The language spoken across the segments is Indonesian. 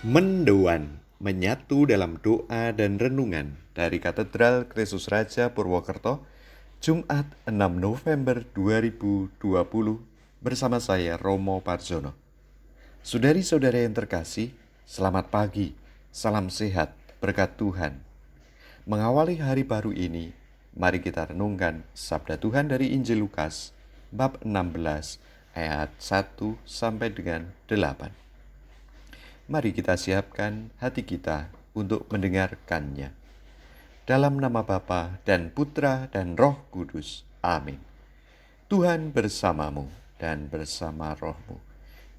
Mendoan menyatu dalam doa dan renungan dari Katedral Kristus Raja Purwokerto, Jumat 6 November 2020 bersama saya Romo Parjono. Saudari-saudara yang terkasih, selamat pagi, salam sehat, berkat Tuhan. Mengawali hari baru ini, mari kita renungkan sabda Tuhan dari Injil Lukas bab 16 ayat 1 sampai dengan 8. Mari kita siapkan hati kita untuk mendengarkannya. Dalam nama Bapa dan Putra dan Roh Kudus. Amin. Tuhan bersamamu dan bersama rohmu.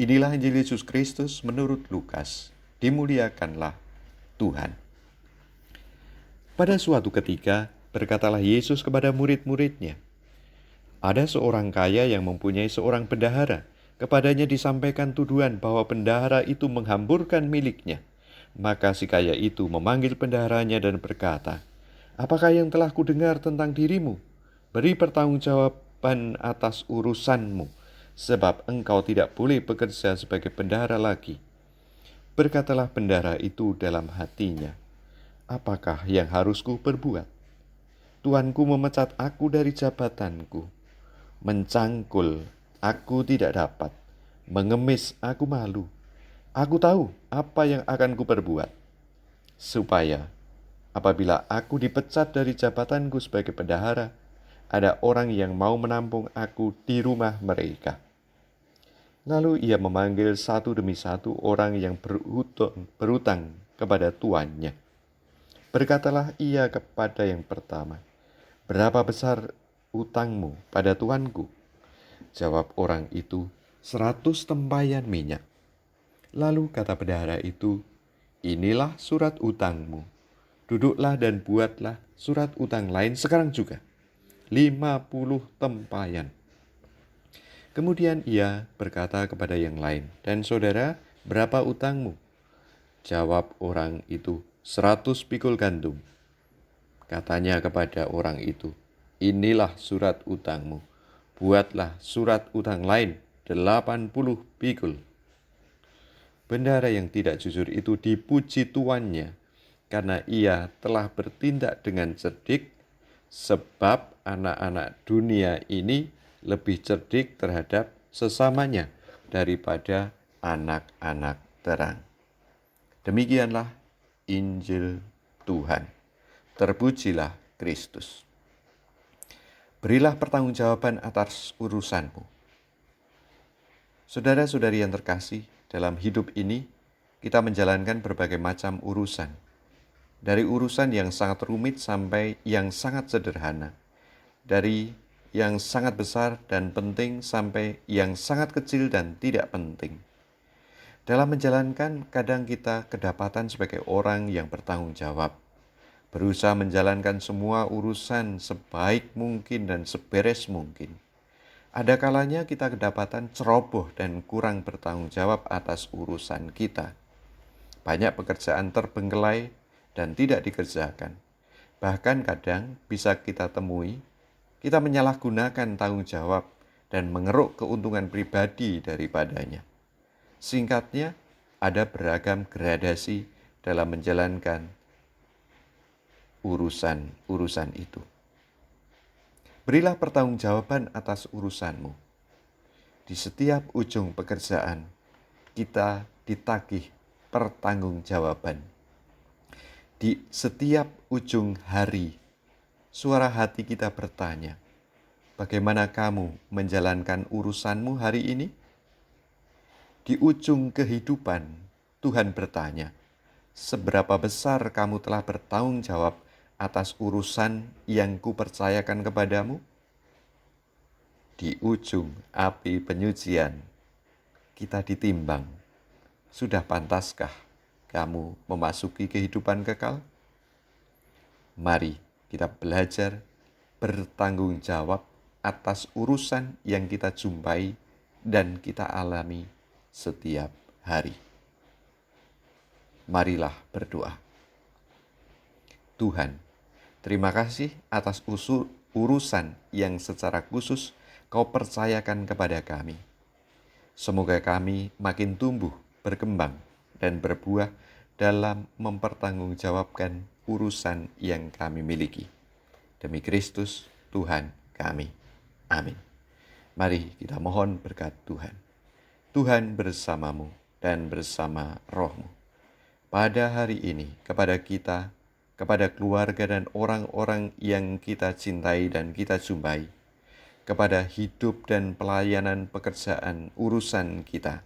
Inilah Injil Yesus Kristus menurut Lukas. Dimuliakanlah Tuhan. Pada suatu ketika, berkatalah Yesus kepada murid-muridnya, ada seorang kaya yang mempunyai seorang bendahara. Kepadanya disampaikan tuduhan bahwa bendahara itu menghamburkan miliknya. Maka si kaya itu memanggil bendaharanya dan berkata, "Apakah yang telah kudengar tentang dirimu? Beri pertanggungjawaban atas urusanmu, sebab engkau tidak boleh bekerja sebagai bendahara lagi." Berkatalah bendahara itu dalam hatinya, "Apakah yang harus ku perbuat? Tuanku memecat aku dari jabatanku. Mencangkul, aku tidak dapat. Mengemis, aku malu. Aku tahu apa yang akan kuperbuat, supaya apabila aku dipecat dari jabatanku sebagai bendahara, ada orang yang mau menampung aku di rumah mereka." Lalu ia memanggil satu demi satu orang yang berutang kepada tuannya. Berkatalah ia kepada yang pertama, "Berapa besar utangmu pada tuanku?" Jawab orang itu, 100 tempayan minyak. Lalu kata bendahara itu, "Inilah surat utangmu. Duduklah dan buatlah surat utang lain sekarang juga, 50 tempayan." Kemudian ia berkata kepada yang lain, "Dan saudara, berapa utangmu?" Jawab orang itu, 100 pikul gandum. Katanya kepada orang itu, "Inilah surat utangmu. Buatlah surat utang lain 80 pikul." Bendahara yang tidak jujur itu dipuji tuannya karena ia telah bertindak dengan cerdik, sebab anak-anak dunia ini lebih cerdik terhadap sesamanya daripada anak-anak terang. Demikianlah Injil Tuhan. Terpujilah Kristus. Berilah pertanggungjawaban atas urusanmu. Saudara-saudari yang terkasih, dalam hidup ini kita menjalankan berbagai macam urusan. Dari urusan yang sangat rumit sampai yang sangat sederhana. Dari yang sangat besar dan penting sampai yang sangat kecil dan tidak penting. Dalam menjalankan, kadang kita kedapatan sebagai orang yang bertanggung jawab, berusaha menjalankan semua urusan sebaik mungkin dan seberes mungkin. Ada kalanya kita kedapatan ceroboh dan kurang bertanggung jawab atas urusan kita. Banyak pekerjaan terbengkelai dan tidak dikerjakan. Bahkan kadang bisa kita temui, kita menyalahgunakan tanggung jawab dan mengeruk keuntungan pribadi daripadanya. Singkatnya, ada beragam gradasi dalam menjalankan urusan-urusan itu. Berilah pertanggungjawaban atas urusanmu. Di setiap ujung pekerjaan, kita ditagih pertanggungjawaban. Di setiap ujung hari, suara hati kita bertanya, bagaimana kamu menjalankan urusanmu hari ini? Di ujung kehidupan, Tuhan bertanya, seberapa besar kamu telah bertanggung jawab atas urusan yang kupercayakan kepadamu? Di ujung api penyucian, kita ditimbang. Sudah pantaskah kamu memasuki kehidupan kekal? Mari kita belajar bertanggung jawab atas urusan yang kita jumpai dan kita alami setiap hari. Marilah berdoa. Tuhan, terima kasih atas urusan yang secara khusus Kau percayakan kepada kami. Semoga kami makin tumbuh, berkembang, dan berbuah dalam mempertanggungjawabkan urusan yang kami miliki. Demi Kristus, Tuhan kami. Amin. Mari kita mohon berkat Tuhan. Tuhan bersamamu dan bersama rohmu. Pada hari ini kepada kita, kepada keluarga dan orang-orang yang kita cintai dan kita jumpai, kepada hidup dan pelayanan pekerjaan urusan kita,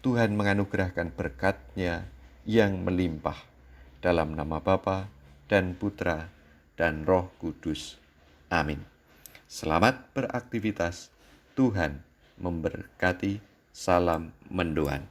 Tuhan menganugerahkan berkat-Nya yang melimpah dalam nama Bapa dan Putra dan Roh Kudus. Amin. Selamat beraktivitas. Tuhan memberkati. Salam mendoan.